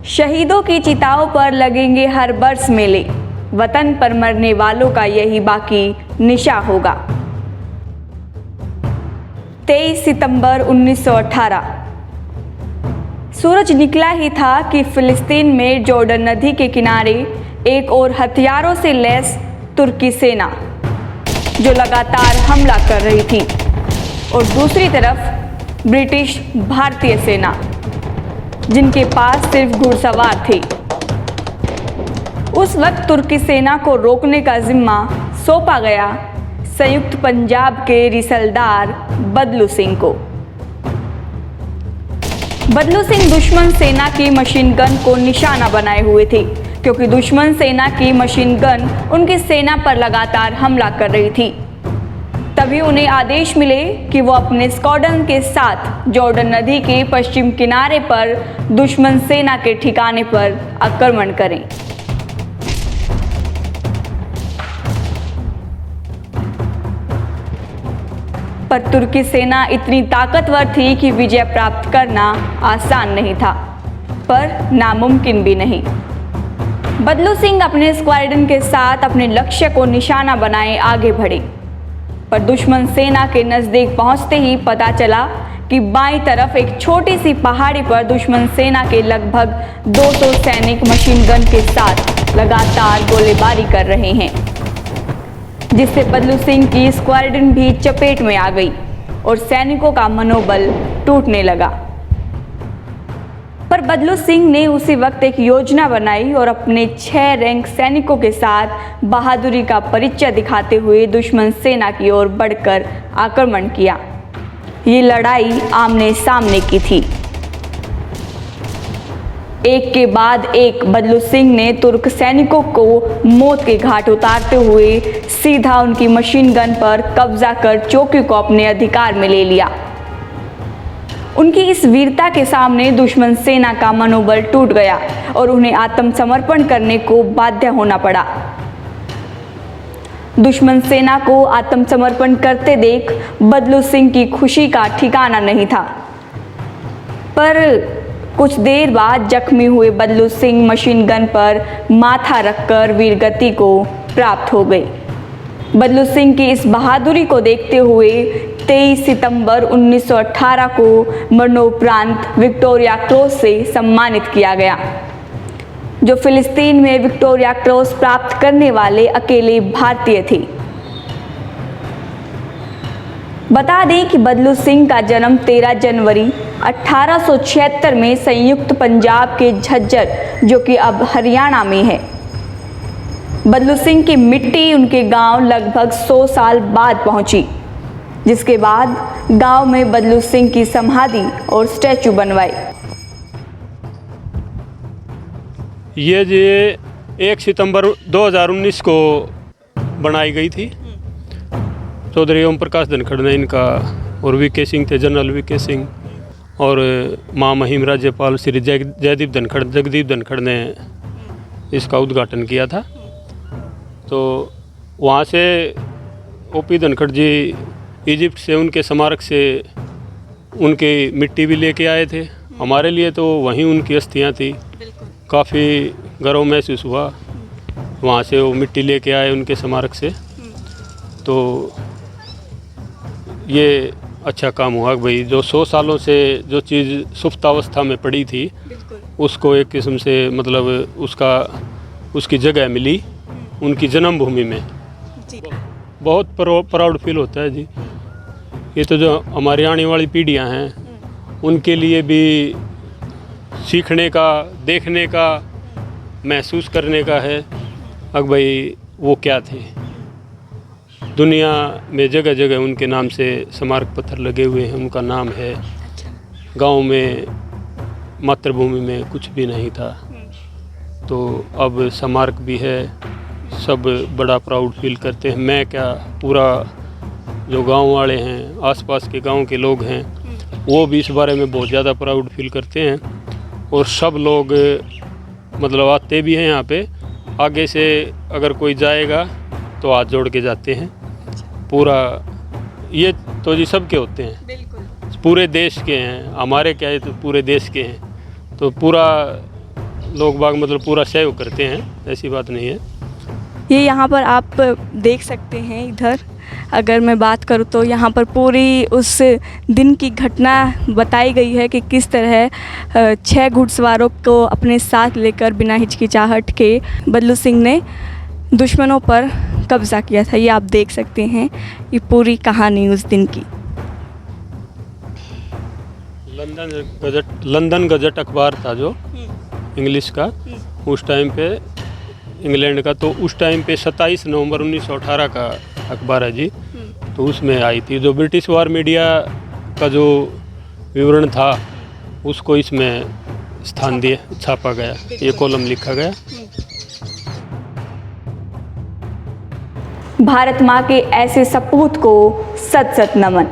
शहीदों की चिताओं पर लगेंगे हर वर्ष मेले, वतन पर मरने वालों का यही बाकी निशा होगा। 23 सितंबर 1918 सूरज निकला ही था कि फिलिस्तीन में जॉर्डन नदी के किनारे एक और हथियारों से लैस तुर्की सेना जो लगातार हमला कर रही थी और दूसरी तरफ ब्रिटिश भारतीय सेना जिनके पास सिर्फ घुड़सवार थे। उस वक्त तुर्की सेना को रोकने का जिम्मा सौंपा गया संयुक्त पंजाब के रिसलदार बदलू सिंह को। बदलू सिंह दुश्मन सेना की मशीन गन को निशाना बनाए हुए थे क्योंकि दुश्मन सेना की मशीन गन उनकी सेना पर लगातार हमला कर रही थी। तभी उन्हें आदेश मिले कि वो अपने स्क्वाड्रन के साथ जॉर्डन नदी के पश्चिम किनारे पर दुश्मन सेना के ठिकाने पर आक्रमण करें। पर तुर्की सेना इतनी ताकतवर थी कि विजय प्राप्त करना आसान नहीं था, पर नामुमकिन भी नहीं। बदलू सिंह अपने स्क्वाड्रन के साथ अपने लक्ष्य को निशाना बनाए आगे बढ़े, पर दुश्मन सेना के नज़दीक पहुंचते ही पता चला कि बाईं तरफ एक छोटी सी पहाड़ी पर दुश्मन सेना के लगभग 200 सैनिक मशीन गन के साथ लगातार गोलीबारी कर रहे हैं, जिससे बदलू सिंह की स्क्वाड्रन भी चपेट में आ गई और सैनिकों का मनोबल टूटने लगा। पर बदलू सिंह ने उसी वक्त एक योजना बनाई और अपने 6 रैंक सैनिकों के साथ बहादुरी का परिचय दिखाते हुए दुश्मन सेना की ओर बढ़कर आक्रमण किया। ये लड़ाई आमने सामने की थी। एक के बाद एक बदलू सिंह ने तुर्क सैनिकों को मौत के घाट उतारते हुए सीधा उनकी मशीन गन पर कब्जा कर चौकी को अपने अधिकार में ले लिया। उनकी इस वीरता के सामने दुश्मन सेना का मनोबल टूट गया और उन्हें आत्मसमर्पण करने को बाध्य होना पड़ा। दुश्मन सेना को आत्मसमर्पण करते देख बदलू सिंह की खुशी का ठिकाना नहीं था। पर कुछ देर बाद जख्मी हुए बदलू सिंह मशीन गन पर माथा रखकर वीरगति को प्राप्त हो गए। बदलू सिंह की इस बहादुरी को देखते हुए 23 सितंबर 1918 को मरणोपरांत विक्टोरिया क्रॉस से सम्मानित किया गया, जो फिलिस्तीन में विक्टोरिया क्रॉस प्राप्त करने वाले अकेले भारतीय थे। बता दें कि बदलू सिंह का जन्म 13 जनवरी 1876 में संयुक्त पंजाब के झज्जर, जो कि अब हरियाणा में है। बदलू सिंह की मिट्टी उनके गांव लगभग 100 साल बाद पहुंची, जिसके बाद गांव में बदलू सिंह की समाधि और स्टैचू बनवाए। ये 1 सितंबर 2019 को बनाई गई थी। चौधरी ओम प्रकाश धनखड़ ने इनका, और वीके सिंह थे, जनरल वीके सिंह, और महामहिम राज्यपाल श्री जगदीप धनखड़ ने इसका उद्घाटन किया था। तो वहाँ से ओपी धनखड़ जी इजिप्ट से उनके स्मारक से उनकी मिट्टी भी लेके आए थे। हमारे लिए तो वहीं उनकी अस्थियाँ थी। काफ़ी गर्व महसूस हुआ, वहाँ से वो मिट्टी लेके आए उनके स्मारक से। तो ये अच्छा काम हुआ कि भाई जो 100 सालों से जो चीज़ सुप्तावस्था में पड़ी थी उसको एक किस्म से मतलब उसकी जगह मिली उनकी जन्मभूमि में। बहुत प्राउड फील होता है जी। ये तो जो हमारी आने वाली पीढ़ियां हैं उनके लिए भी सीखने का, देखने का, महसूस करने का है अब भाई वो क्या थे। दुनिया में जगह जगह उनके नाम से स्मारक पत्थर लगे हुए हैं, उनका नाम है। गांव में, मातृभूमि में कुछ भी नहीं था, तो अब स्मारक भी है। सब बड़ा प्राउड फील करते हैं। मैं क्या, पूरा जो गांव वाले हैं, आसपास के गांव के लोग हैं, वो भी इस बारे में बहुत ज़्यादा प्राउड फील करते हैं। और सब लोग मतलब आते भी हैं यहाँ पे। आगे से अगर कोई जाएगा तो हाथ जोड़ के जाते हैं। पूरा ये तो जी सबके होते हैं, बिल्कुल पूरे देश के हैं। हमारे क्या है तो पूरे देश के हैं। तो पूरा लोग बाग मतलब पूरा सहयोग करते हैं, ऐसी बात नहीं है। ये यहाँ पर आप देख सकते हैं, इधर अगर मैं बात करूँ तो यहाँ पर पूरी उस दिन की घटना बताई गई है कि किस तरह 6 घुड़सवारों को अपने साथ लेकर बिना हिचकिचाहट के बदलू सिंह ने दुश्मनों पर कब्ज़ा किया था। ये आप देख सकते हैं, ये पूरी कहानी उस दिन की। लंदन गजट अखबार था जो इंग्लिश का, उस टाइम पे इंग्लैंड का, तो उस टाइम पे 27 नवंबर 1918 का अखबार है जी। तो उसमें आई थी जो ब्रिटिश वार मीडिया का जो विवरण था उसको इसमें स्थान दिए, छापा गया, ये कॉलम लिखा गया। भारत माँ के ऐसे सपूत को सत सत नमन।